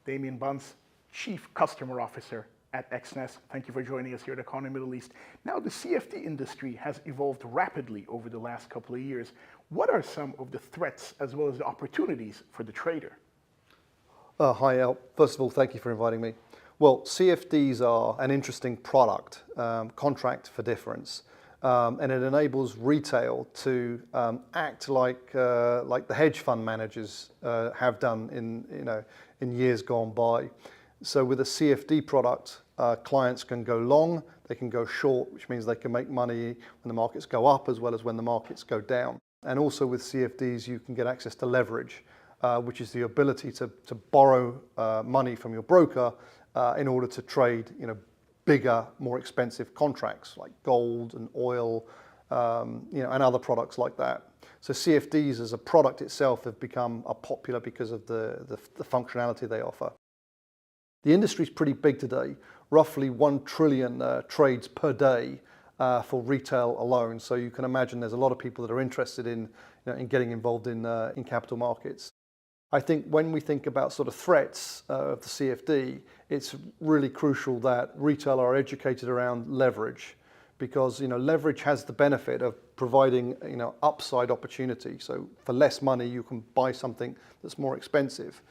Damian Bunce, Chief Customer Officer at Exness. Thank you for joining us here at Economy Middle East. Now, the CFD industry has evolved rapidly over the last couple of years. What are some of the threats as well as the opportunities for the trader? Hi, Al. First of all, thank you for inviting me. Well, CFDs are an interesting product, contract for difference, and it enables retail to act like the hedge fund managers have done in years gone by. So with a CFD product, clients can go long, they can go short, which means they can make money when the markets go up as well as when the markets go down. And also with CFDs, you can get access to leverage, which is the ability to borrow money from your broker in order to trade, bigger, more expensive contracts like gold and oil, and other products like that. So CFDs as a product itself have become popular because of the functionality they offer. The industry is pretty big today, roughly 1 trillion trades per day for retail alone. So you can imagine there's a lot of people that are interested in getting involved in capital markets. I think when we think about sort of threats of the CFD, it's really crucial that retail are educated around leverage, because leverage has the benefit of providing upside opportunity. So for less money, you can buy something that's more expensive.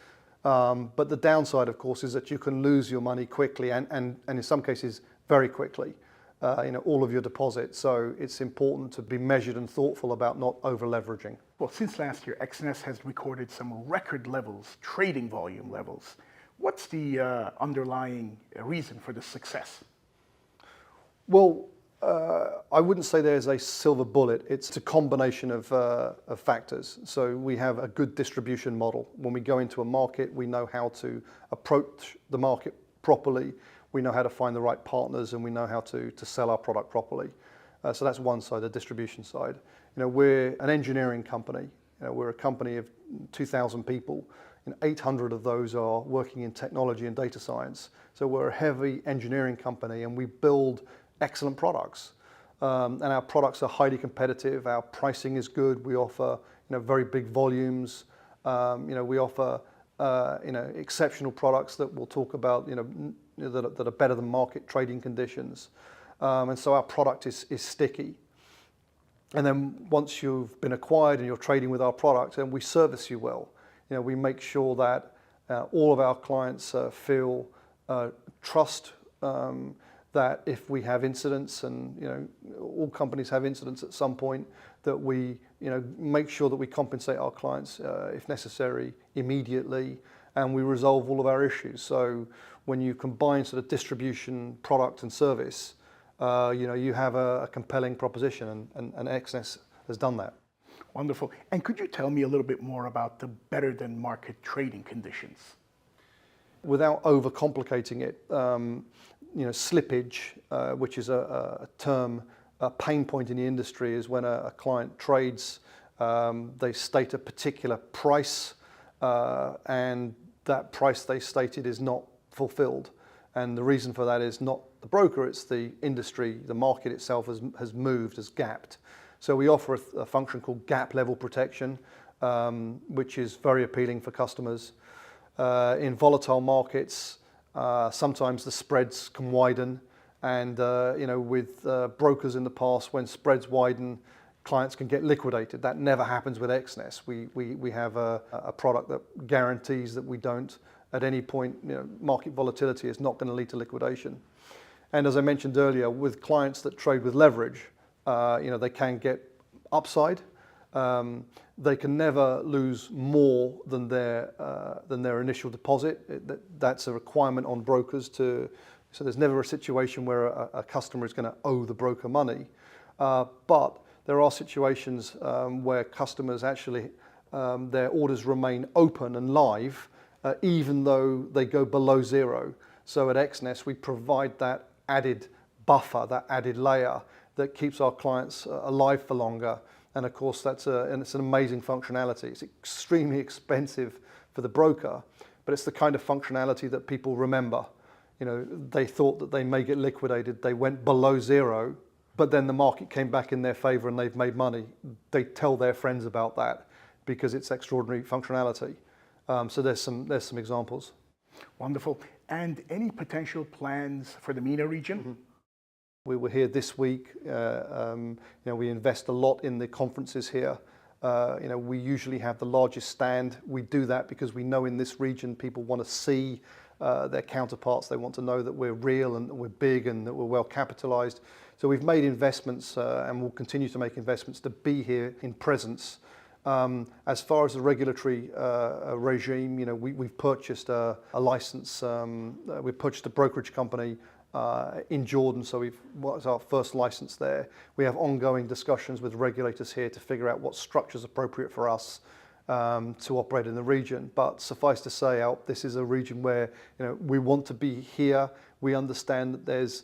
But the downside, of course, is that you can lose your money quickly and in some cases very quickly, all of your deposits. So it's important to be measured and thoughtful about not over leveraging. Well, since last year, Exness has recorded some record levels, trading volume levels. What's the underlying reason for the success? Well, I wouldn't say there's a silver bullet. It's a combination of factors. So we have a good distribution model. When we go into a market, we know how to approach the market properly. We know how to find the right partners, and we know how to sell our product properly. So that's one side, the distribution side. We're an engineering company. We're a company of 2,000 people, and 800 of those are working in technology and data science. So we're a heavy engineering company, and we build excellent products. And our products are highly competitive. Our pricing is good. We offer very big volumes. We offer exceptional products that we'll talk about that are better than market trading conditions. And so our product is sticky. And then once you've been acquired and you're trading with our product, and we service you well. We make sure that all of our clients feel trust that if we have incidents, and all companies have incidents at some point, that we make sure that we compensate our clients if necessary immediately, and we resolve all of our issues. So when you combine sort of distribution, product and service, you have a compelling proposition, and Exness has done that. Wonderful. And could you tell me a little bit more about the better than market trading conditions? Without overcomplicating it, slippage, which is a term, a pain point in the industry, is when a client trades, they state a particular price, and that price they stated is not fulfilled. And the reason for that is not the broker, it's the industry, the market itself has moved, has gapped. So we offer a function called gap level protection, which is very appealing for customers. In volatile markets, sometimes the spreads can widen, and with brokers in the past, when spreads widen, clients can get liquidated. That never happens with Exness. We have a product that guarantees that we don't, at any point, market volatility is not going to lead to liquidation. And as I mentioned earlier, with clients that trade with leverage, they can get upside. They can never lose more than their initial deposit. That's a requirement on brokers so there's never a situation where a customer is going to owe the broker money. But there are situations where customers actually, their orders remain open and live, even though they go below zero. So at Exness, we provide that added buffer, that added layer that keeps our clients alive for longer. And of course, it's an amazing functionality. It's extremely expensive for the broker, but it's the kind of functionality that people remember. They thought that they may get liquidated. They went below zero, but then the market came back in their favor and they've made money. They tell their friends about that because it's extraordinary functionality. So there's some examples. Wonderful. And any potential plans for the MENA region? We were here this week. We invest a lot in the conferences here. We usually have the largest stand. We do that because we know in this region people want to see their counterparts. They want to know that we're real and that we're big and that we're well capitalized. So we've made investments and we'll continue to make investments to be here in presence. As far as the regulatory regime, we've purchased a license. We've purchased a brokerage company in Jordan, so it's our first license there. We have ongoing discussions with regulators here to figure out what structure is appropriate for us to operate in the region. But suffice to say, this is a region where we want to be here. We understand that there's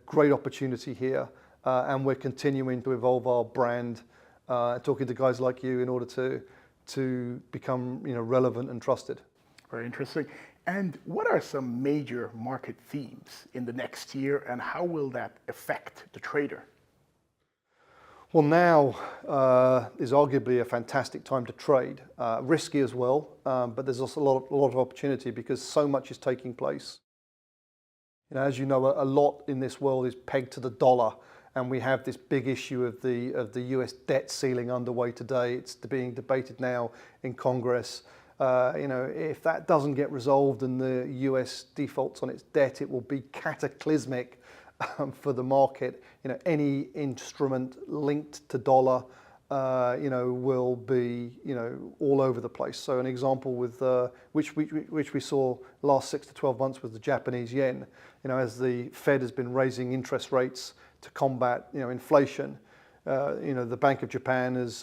great opportunity here, and we're continuing to evolve our brand, talking to guys like you in order to become relevant and trusted. Very interesting. And what are some major market themes in the next year, and how will that affect the trader? Well, now is arguably a fantastic time to trade. Risky as well, but there's also a lot of opportunity because so much is taking place. As you know, a lot in this world is pegged to the dollar, and we have this big issue of the US debt ceiling underway today. It's being debated now in Congress. If that doesn't get resolved and the US defaults on its debt, it will be cataclysmic for the market. Any instrument linked to dollar, will be, all over the place. So an example with which we saw last 6 to 12 months was the Japanese yen. As the Fed has been raising interest rates to combat, inflation, the Bank of Japan has,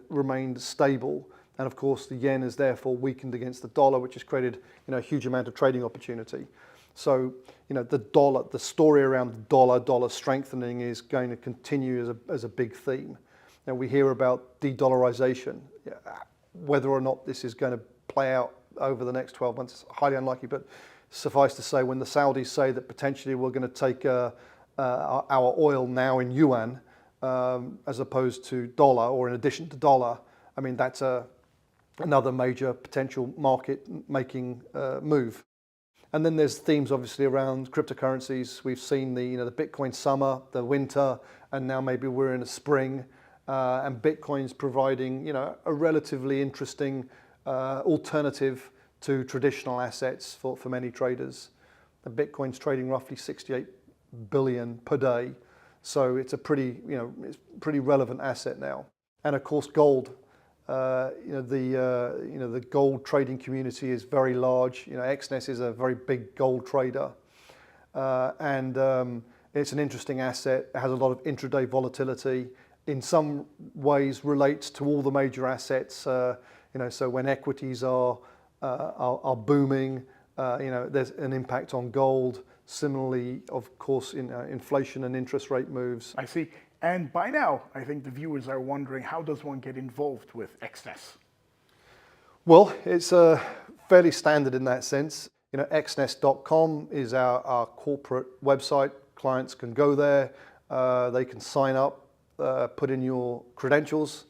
remained stable. And of course, the yen is therefore weakened against the dollar, which has created, a huge amount of trading opportunity. So, the story around the dollar strengthening is going to continue as a big theme. Now we hear about de-dollarization. Whether or not this is going to play out over the next 12 months is highly unlikely, but suffice to say, when the Saudis say that potentially we're going to take our oil now in yuan as opposed to dollar, or in addition to dollar, I mean, that's another major potential market-making move. And then there's themes obviously around cryptocurrencies. We've seen the Bitcoin summer, the winter, and now maybe we're in a spring. And Bitcoin's providing a relatively interesting alternative to traditional assets for many traders. The Bitcoin's trading roughly 68 billion per day, so it's a pretty relevant asset now. And of course, gold. The gold trading community is very large. Exness is a very big gold trader, and it's an interesting asset. It has a lot of intraday volatility. In some ways, relates to all the major assets. So when equities are booming, there's an impact on gold. Similarly, of course, in inflation and interest rate moves. I see. And by now, I think the viewers are wondering, how does one get involved with Exness? Well, it's fairly standard in that sense. Exness.com is our corporate website. Clients can go there, they can sign up, put in your credentials,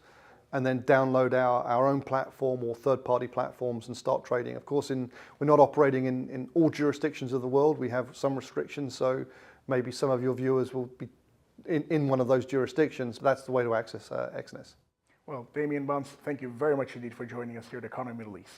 and then download our own platform or third-party platforms and start trading. Of course, we're not operating in all jurisdictions of the world. We have some restrictions, so maybe some of your viewers will be in one of those jurisdictions. That's the way to access Exness. Well, Damian, Bunce, thank you very much indeed for joining us here at Economy Middle East.